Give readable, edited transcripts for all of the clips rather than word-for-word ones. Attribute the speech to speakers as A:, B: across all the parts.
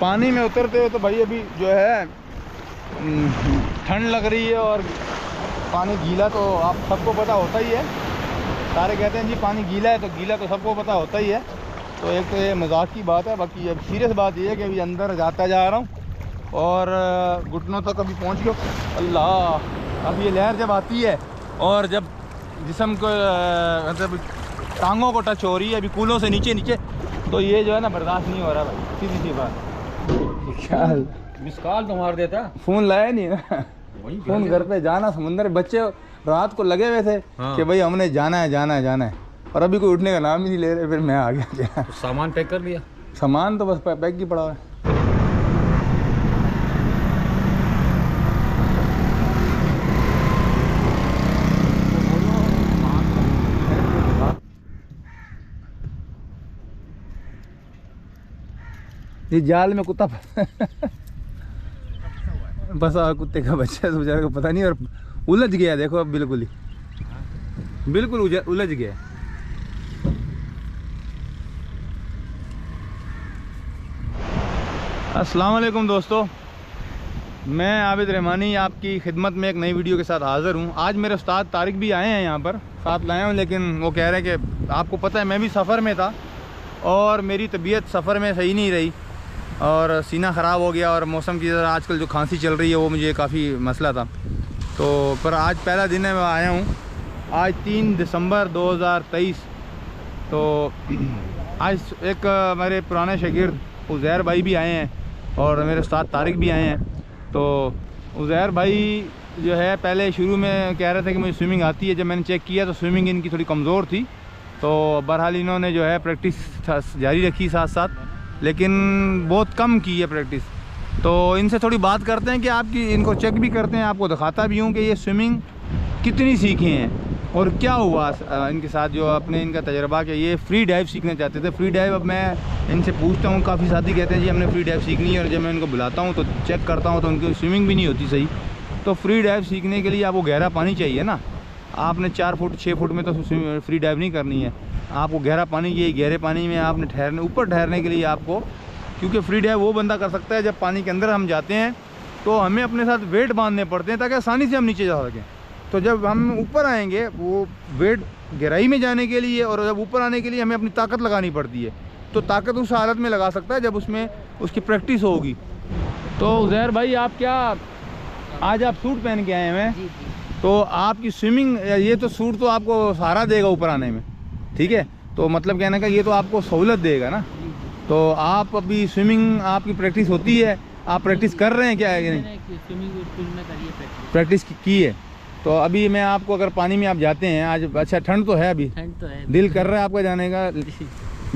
A: पानी में उतरते हुए तो भाई अभी जो है ठंड लग रही है और पानी गीला तो आप सबको पता होता ही है। सारे कहते हैं जी पानी गीला है, तो गीला तो सबको पता होता ही है। तो एक तो ये मजाक की बात है, बाकी अब सीरियस बात ये है कि अभी अंदर जाता जा रहा हूँ और घुटनों तक अभी पहुँच गया। अल्लाह, अब ये लहर जब आती है और जब जिस्म को मतलब टांगों को टच हो रही है अभी कूलों से नीचे नीचे, तो ये जो है ना बर्दाश्त नहीं हो रहा भाई, सीधी सी बात। क्या
B: मिस कॉल तो मार देता,
A: फ़ोन लाया नहीं ना, फ़ोन घर पे जाना समुंदर। बच्चे रात को लगे हुए थे
B: हाँ।
A: कि भाई हमने जाना है जाना है जाना है, और अभी कोई उठने का नाम ही नहीं ले रहे। फिर मैं आ गया।
B: तो सामान पैक कर लिया?
A: सामान तो बस पैक ही पड़ा है। ये जाल में कुत्ता बस कुत्ते का बच्चा तो बेचारे को पता नहीं, और उलझ गया देखो अब, बिल्कुल ही बिल्कुल उलझ गया। अस्सलाम वालेकुम दोस्तों, मैं आबिद रहमानी आपकी खिदमत में एक नई वीडियो के साथ हाज़िर हूँ। आज मेरे उस्ताद तारिक भी आए हैं, यहाँ पर साथ लाया हूँ, लेकिन वो कह रहे हैं कि आपको पता है मैं भी सफ़र में था और मेरी तबीयत सफ़र में सही नहीं रही और सीना ख़राब हो गया, और मौसम की तरह आजकल जो खांसी चल रही है वो मुझे काफ़ी मसला था। तो पर आज पहला दिन है, मैं आया हूँ आज 3 दिसंबर 2023। तो आज एक मेरे पुराने शागिर्द उज़ैर भाई भी आए हैं और मेरे उस्ताद तारिक भी आए हैं। तो उज़ैर भाई जो है पहले शुरू में कह रहे थे कि मुझे स्विमिंग आती है, जब मैंने चेक किया तो स्विमिंग इनकी थोड़ी कमज़ोर थी। तो बहरहाल इन्होंने जो है प्रैक्टिस जारी रखी साथ साथ, लेकिन बहुत कम की है प्रैक्टिस। तो इनसे थोड़ी बात करते हैं कि आपकी, इनको चेक भी करते हैं, आपको दिखाता भी हूँ कि ये स्विमिंग कितनी सीखे हैं और क्या हुआ इनके साथ, जो अपने इनका तजर्बा कि ये फ्री डाइव सीखना चाहते थे। फ्री डाइव अब मैं इनसे पूछता हूँ, काफ़ी साथी कहते हैं जी हमने फ्री डाइव सीखनी है, और जब मैं इनको बुलाता हूँ तो चेक करता हूँ तो उनकी स्विमिंग भी नहीं होती सही। तो फ्री डाइव सीखने के लिए आपको गहरा पानी चाहिए ना, आपने 4 फुट 6 फुट में तो फ्री डाइव नहीं करनी है, आपको गहरा पानी चाहिए। गहरे पानी में आपने ऊपर ठहरने के लिए आपको, क्योंकि फ्री डाइव वो बंदा कर सकता है जब पानी के अंदर हम जाते हैं तो हमें अपने साथ वेट बांधने पड़ते हैं ताकि आसानी से हम नीचे जा सकें। तो जब हम ऊपर आएंगे वो वेट गहराई में जाने के लिए, और जब ऊपर आने के लिए हमें अपनी ताकत लगानी पड़ती है। तो ताकत उस हालत में लगा सकता है जब उसमें उसकी प्रैक्टिस होगी। तो उज़ैर भाई आप क्या, आज आप सूट पहन के आए हैं, तो आपकी स्विमिंग, ये तो सूट तो आपको सहारा देगा ऊपर आने में, ठीक है। तो मतलब कहने का ये तो आपको सहूलत देगा ना। तो आप अभी स्विमिंग आपकी प्रैक्टिस होती है, आप प्रैक्टिस कर रहे हैं क्या है कि नहीं? प्रैक्टिस की है। तो अभी मैं आपको, अगर पानी में आप जाते हैं आज, अच्छा ठंड तो है, अभी
C: ठंड तो है,
A: दिल कर रहा है आपका जाने का,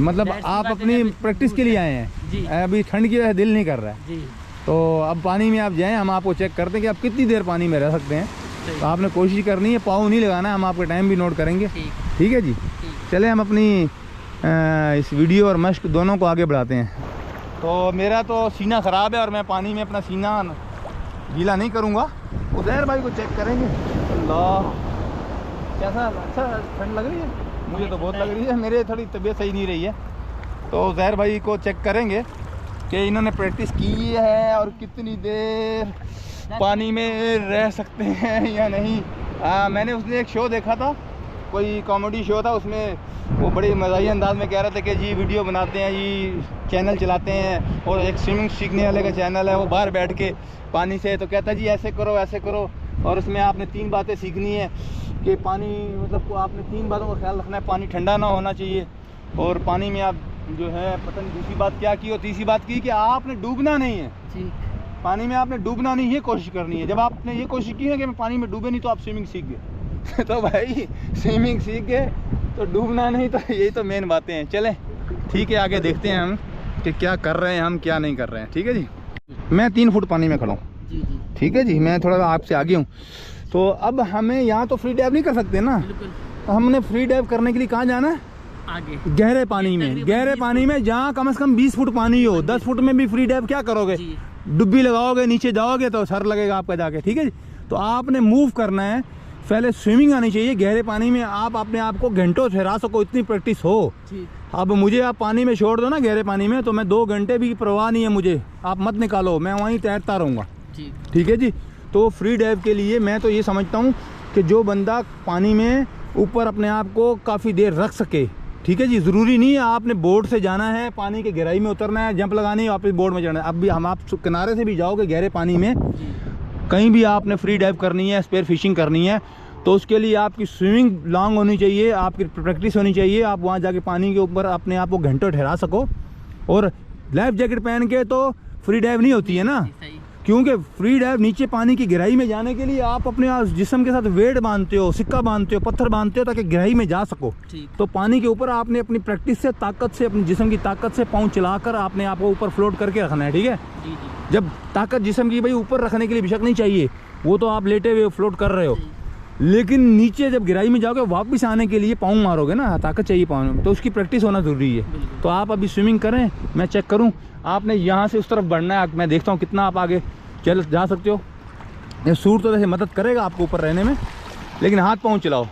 A: मतलब आप अपनी प्रैक्टिस के लिए आए हैं, अभी ठंड की वजह से दिल नहीं कर रहा है
C: जी।
A: तो अब पानी में आप जाएं, हम आपको चेक करते हैं कि आप कितनी देर पानी में रह सकते हैं। तो आपने कोशिश करनी है, पाँव नहीं लगाना है, हम आपका टाइम भी नोट करेंगे, ठीक है जी। चले हम अपनी इस वीडियो और मश्क दोनों को आगे बढ़ाते हैं। तो मेरा तो सीना ख़राब है और मैं पानी में अपना सीना गीला नहीं करूँगा। उज़ैर भाई को चेक करेंगे। अल्लाह, कैसा, अच्छा ठंड लग रही है? मुझे तो बहुत लग रही है, मेरे थोड़ी तबीयत सही नहीं रही है। तो उज़ैर भाई को चेक करेंगे कि इन्होंने प्रैक्टिस की है और कितनी देर पानी में रह सकते हैं या नहीं। मैंने उसने एक शो देखा था, कोई कॉमेडी शो था, उसमें वो बड़े मज़ाही अंदाज में कह रहे थे कि जी वीडियो बनाते हैं जी, चैनल चलाते हैं, और एक स्विमिंग सीखने वाले का चैनल है, वो बाहर बैठ के पानी से तो कहता है जी ऐसे करो ऐसे करो, और उसमें आपने 3 बातें सीखनी है कि पानी, मतलब आपने 3 बातों का ख्याल रखना है। पानी ठंडा ना होना चाहिए, और पानी में आप जो है, पता नहीं दूसरी बात क्या की, और तीसरी बात की कि आपने डूबना नहीं है जी। पानी में आपने डूबना नहीं है, कोशिश करनी है। जब आपने ये कोशिश की है कि मैं पानी में डूबे नहीं, तो आप स्विमिंग सीख गए तो भाई स्विमिंग सीख गए तो डूबना नहीं, तो यही तो मेन बातें हैं। चलें ठीक है, आगे देखते हैं हम कि क्या कर रहे हैं हम, क्या नहीं कर रहे हैं। ठीक है जी, मैं 3 फुट पानी में खड़ा हूँ, ठीक है जी, मैं थोड़ा आपसे आगे हूँ। तो अब हमें यहाँ तो फ्री डाइव नहीं कर सकते ना, तो हमने फ्री डाइव करने के लिए कहाँ जाना है?
C: आगे
A: गहरे पानी में। गहरे पानी में जहाँ कम से कम 20 फुट पानी हो। 10 फुट में भी फ्री डाइव क्या करोगे? डुब्बी लगाओगे, नीचे जाओगे तो सर लगेगा आपका जाके, ठीक है जी। तो आपने मूव करना है, पहले स्विमिंग आनी चाहिए। गहरे पानी में आप अपने आप को घंटों ठहरा सको, इतनी प्रैक्टिस हो, अब मुझे आप पानी में छोड़ दो ना, गहरे पानी में, तो मैं 2 घंटे भी परवाह नहीं है मुझे, आप मत निकालो, मैं वहीं तैरता रहूँगा। ठीक है जी। तो फ्री डाइव के लिए मैं तो ये समझता हूँ कि जो बंदा पानी में ऊपर अपने आप को काफ़ी देर रख सके, ठीक है जी। ज़रूरी नहीं है आपने बोर्ड से जाना है, पानी के गहराई में उतरना है, जंप लगानी है, वापस बोर्ड में चढ़ना है। अब भी हम आप किनारे से भी जाओगे गहरे पानी में, कहीं भी आपने फ्री डाइव करनी है, स्पेयर फिशिंग करनी है, तो उसके लिए आपकी स्विमिंग लॉन्ग होनी चाहिए, आपकी प्रैक्टिस होनी चाहिए, आप वहाँ जाके पानी के ऊपर अपने आप को घंटों ठहरा सको। और लाइफ जैकेट पहन के तो फ्री डाइव नहीं होती है ना, क्योंकि फ्री डाइव नीचे पानी की गहराई में जाने के लिए आप अपने जिस्म के साथ वेट बांधते हो, सिक्का बांधते हो, पत्थर बांधते हो, ताकि गहराई में जा सको। तो पानी के ऊपर आपने अपनी प्रैक्टिस से, ताकत से, अपने जिस्म की ताकत से पाँव चलाकर आपने आप को ऊपर फ्लोट करके रखना है। ठीक है। जब ताकत जिस्म की भाई ऊपर रखने के लिए बेशक नहीं चाहिए, वो तो आप लेटे हुए फ्लोट कर रहे हो, लेकिन नीचे जब गहराई में जाओगे वापस आने के लिए पाँव मारोगे ना, ताकत चाहिए पाँव में, तो उसकी प्रैक्टिस होना ज़रूरी है। तो आप अभी स्विमिंग करें, मैं चेक करूं, आपने यहाँ से उस तरफ बढ़ना है, मैं देखता हूँ कितना आप आगे चल जा सकते हो। ये सूट तो वैसे मदद करेगा आपको ऊपर रहने में, लेकिन हाथ पाँव चलाओ।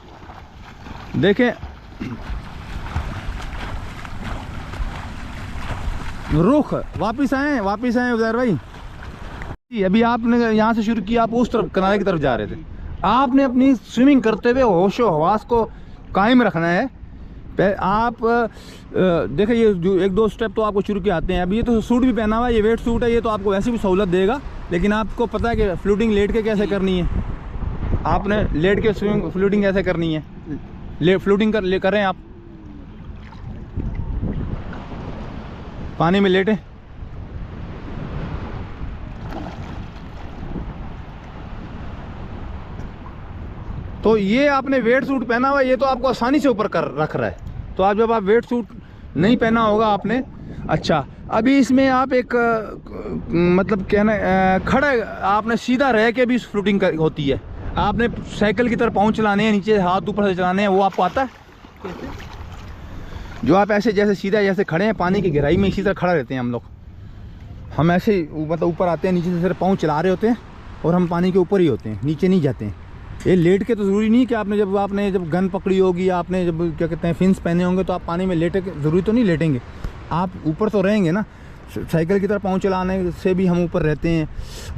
A: देखें, रुख वापस आए उधर भाई। अभी आपने यहाँ से शुरू किया, आप उस तरफ किनारे की तरफ जा रहे थे, आपने अपनी स्विमिंग करते हुए होशो हवास को कायम रखना है। आप देखिए, ये जो 1-2 स्टेप तो आपको शुरू के आते हैं। अभी ये तो सूट भी पहना हुआ है, ये वेट सूट है, ये तो आपको वैसे भी सहूलत देगा, लेकिन आपको पता है कि फ्लूटिंग लेट के कैसे करनी है। आपने लेट के स्विमिंग फ्लूटिंग कैसे करनी है, फ्लूटिंग करें आप पानी में लेटें। तो ये आपने वेट सूट पहना हुआ है, ये तो आपको आसानी से ऊपर कर रख रहा है। तो आप जब आप वेट सूट नहीं पहना होगा आपने, अच्छा अभी इसमें आप एक मतलब कहना खड़ा, आपने सीधा रह के भी फ्लूटिंग होती है। आपने साइकिल की तरह पाँव चलाने हैं, नीचे हाथ ऊपर से चलाने हैं, वो आपको आता है कैसे? जो आप ऐसे जैसे सीधा जैसे खड़े हैं पानी की गहराई में, इसी तरह खड़ा रहते हैं हम लोग। हम ऐसे मतलब ऊपर आते हैं, नीचे से सिर्फ पाँव चला रहे होते हैं, और हम पानी के ऊपर ही होते हैं, नीचे नहीं जाते हैं। ये लेट के तो ज़रूरी नहीं कि आपने जब गन पकड़ी होगी, आपने जब क्या कहते हैं फिन्स पहने होंगे, तो आप पानी में लेटे, ज़रूरी तो नहीं लेटेंगे, आप ऊपर तो रहेंगे ना। साइकिल की तरह पाँव चलाने से भी हम ऊपर रहते हैं,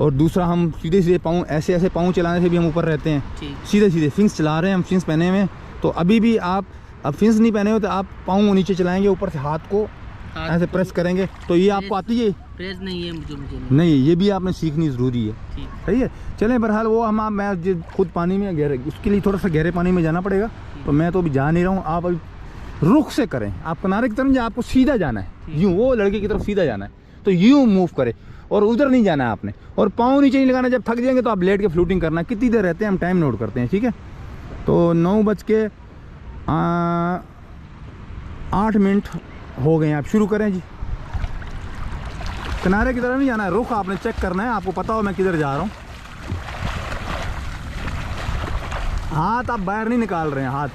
A: और दूसरा हम सीधे पाँव ऐसे पाँव चलाने से भी हम ऊपर रहते हैं। सीधे फिन्स चला रहे हैं हम, फिन्स पहने हुए, तो अभी भी आप अब फिन्स नहीं पहने हो तो आप पाँव नीचे चलाएँगे, ऊपर से हाथ को ऐसे प्रेस करेंगे। तो ये आपको आती है? प्रेस नहीं है मुझे नहीं, ये भी आपने सीखनी ज़रूरी है। सही है। चलें, बहरहाल वो मैं खुद पानी में गहरे, उसके लिए थोड़ा सा गहरे पानी में जाना पड़ेगा, तो मैं तो अभी जा नहीं रहा हूँ। आप अभी रुख से करें, आप किनारे की तरफ, आपको सीधा जाना है, यूँ वो लड़के की तरफ सीधा जाना है, तो यूँ मूव करे, और उधर नहीं जाना है आपने, और पाँव नीचे नहीं लगाना। जब थक जाएंगे तो आप लेट के फ्लूटिंग करना है। कितनी देर रहते हैं हम टाइम नोट करते हैं, ठीक है। तो 9:08 हो गए हैं, आप शुरू करें जी। किनारे की तरफ नहीं जाना है, रुख आपने चेक करना है, आपको पता हो मैं किधर जा रहा हूँ। हाथ आप बाहर नहीं निकाल रहे हैं, हाथ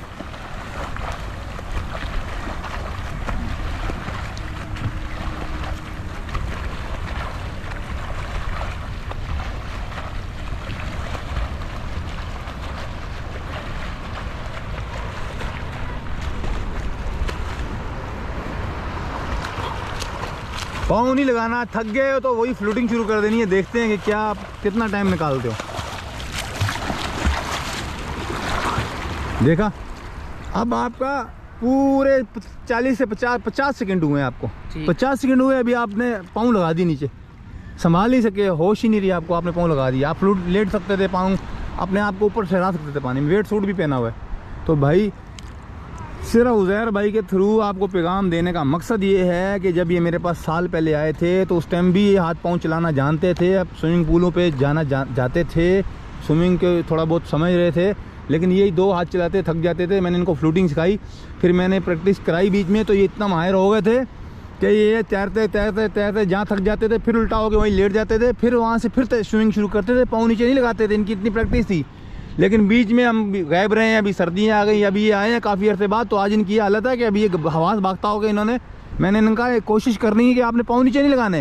A: पाँव नहीं लगाना। थक गए हो तो वही फ्लूटिंग शुरू कर देनी है। देखते हैं कि क्या आप कितना टाइम निकालते हो। देखा, अब आपका पूरे 40 से 50 सेकंड हुए आपको, 50 सेकंड हुए। अभी आपने पाँव लगा दी नीचे, संभाल नहीं सके, होश ही नहीं रही आपको, आपने पाँव लगा दिया। आप फ्लूट लेट सकते थे, पाँव अपने आप को ऊपर ठहरा सकते थे पानी में, वेट सूट भी पहना हुआ है। तो भाई सिर्फ उज़ैर भाई के थ्रू आपको पैगाम देने का मकसद ये है कि जब ये मेरे पास साल पहले आए थे तो उस टाइम भी ये हाथ पाँव चलाना जानते थे। अब स्विमिंग पूलों पे जाते थे, स्विमिंग के थोड़ा बहुत समझ रहे थे, लेकिन यही 2 हाथ चलाते थक जाते थे। मैंने इनको फ्लूटिंग सिखाई, फिर मैंने प्रैक्टिस कराई बीच में, तो ये इतना माहिर हो गए थे कि ये तैरते जहाँ थक जाते थे फिर उल्टा हो के वहीं लेट जाते थे, फिर वहाँ से फिर स्विमिंग शुरू करते थे, पाँव नीचे नहीं लगाते थे। इनकी इतनी प्रैक्टिस थी। लेकिन बीच में हम गायब रहे हैं, अभी सर्दियाँ आ गई, अभी ये आए हैं काफ़ी अर्से बाद, तो आज इनकी ये हालत है कि अभी ये हवास भागता होगा इन्होंने। मैंने इनका कोशिश करनी है कि आपने पाँव नीचे नहीं लगाने,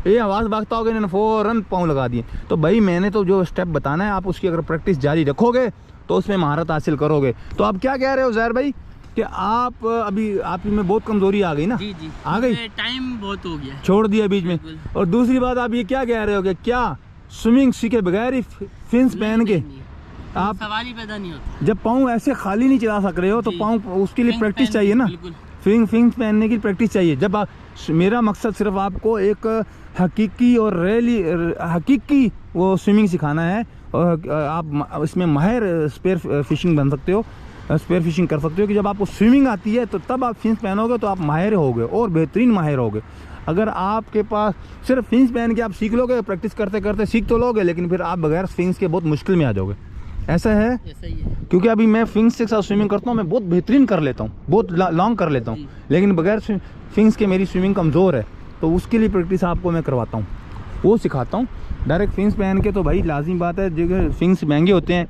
A: ये हवास भागता होगा, इन्होंने फ़ौरन पाँव लगा दिए। तो भाई मैंने तो जो स्टेप बताना है, आप उसकी अगर प्रैक्टिस जारी रखोगे तो उसमें महारत हासिल करोगे। तो आप क्या कह रहे हो ज़ाहिर भाई कि आप अभी आप में बहुत कमजोरी आ गई ना?
C: जी जी
A: आ गई,
C: टाइम बहुत हो गया,
A: छोड़ दिया बीच में।
C: बिल्कुल।
A: और दूसरी बात आप ये क्या कह रहे हो कि क्या स्विमिंग सीखे बगैर ही फिन्स पहन के आप
C: सवाल ही पैदा नहीं होता।
A: जब पाँव ऐसे खाली नहीं चला सक रहे हो तो
C: जी।
A: पाँव प्रैक्टिस
C: फिंस
A: चाहिए
C: पहन
A: ना,
C: के, बिल्कुल।
A: फिंग्स पहनने की प्रैक्टिस चाहिए। जब आप, मेरा मकसद सिर्फ आपको एक हकीकी और हकीकी वो स्विमिंग सिखाना है, और आप इसमें माहिर स्पेयर फिशिंग बन सकते हो, स्पेयर फिशिंग कर सकते हो कि जब आपको स्विमिंग आती है तो तब आप फिंस पहनोगे तो आप माहिर होगे और बेहतरीन माहिर होगे। अगर आपके पास सिर्फ फिंस पहन के आप सीख लोगे, प्रैक्टिस करते करते सीख तो लोगे, लेकिन फिर आप बगैर फिंस के बहुत मुश्किल में आ जाओगे। ऐसा है,
C: ऐसा ही है।
A: क्योंकि अभी मैं फिंग्स के साथ स्विमिंग करता हूँ, मैं बहुत बेहतरीन कर लेता हूँ, बहुत लॉन्ग कर लेता हूँ, लेकिन बगैर फिंग्स के मेरी स्विमिंग कमज़ोर है। तो उसके लिए प्रैक्टिस आपको मैं करवाता हूँ, वो सिखाता हूँ। डायरेक्ट फिंग्स पहन के तो भाई लाजिम बात है, जगह फिंग्स महंगे होते हैं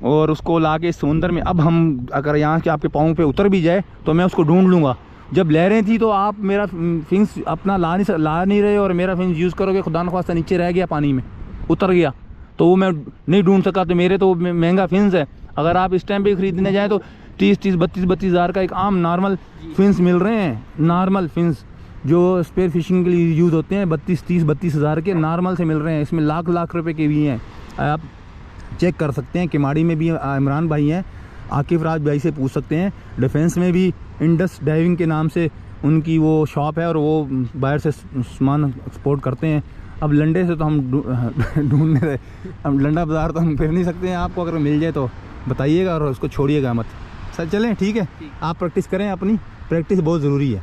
A: और उसको ला के समुंदर में, अब हम अगर यहाँ के आपके पाँव पे उतर भी जाए तो मैं उसको ढूंढ लूँगा। जब लहरें थी तो आप मेरा फिंग्स अपना ला नहीं रहे और मेरा फिंग्स यूज़ करोगे, खुदा न ख्वास्ता नीचे रह गया, पानी में उतर गया, तो वो मैं नहीं ढूंढ सका, तो मेरे तो महंगा फिंस है। अगर आप इस टाइम पे ख़रीदने जाएँ तो 32 हज़ार का एक आम नॉर्मल फिंस मिल रहे हैं। नॉर्मल फिंस जो स्पेयर फिशिंग के लिए यूज़ होते हैं 32 हज़ार के नॉर्मल से मिल रहे हैं। इसमें लाख रुपए के भी हैं, आप चेक कर सकते हैं। किमाड़ी में भी इमरान भाई हैं, आकिफ राज भाई से पूछ सकते हैं। डिफेंस में भी इंडस डाइविंग के नाम से उनकी वो शॉप है और वो बाहर से सामान एक्सपोर्ट करते हैं। अब लंडे से तो हम ढूंढने रहे, हम लंडा बाज़ार तो हम फिर नहीं सकते हैं। आपको अगर मिल जाए तो बताइएगा और उसको छोड़िएगा मत। सर चलें, ठीक है, आप प्रैक्टिस करें, अपनी प्रैक्टिस बहुत ज़रूरी है।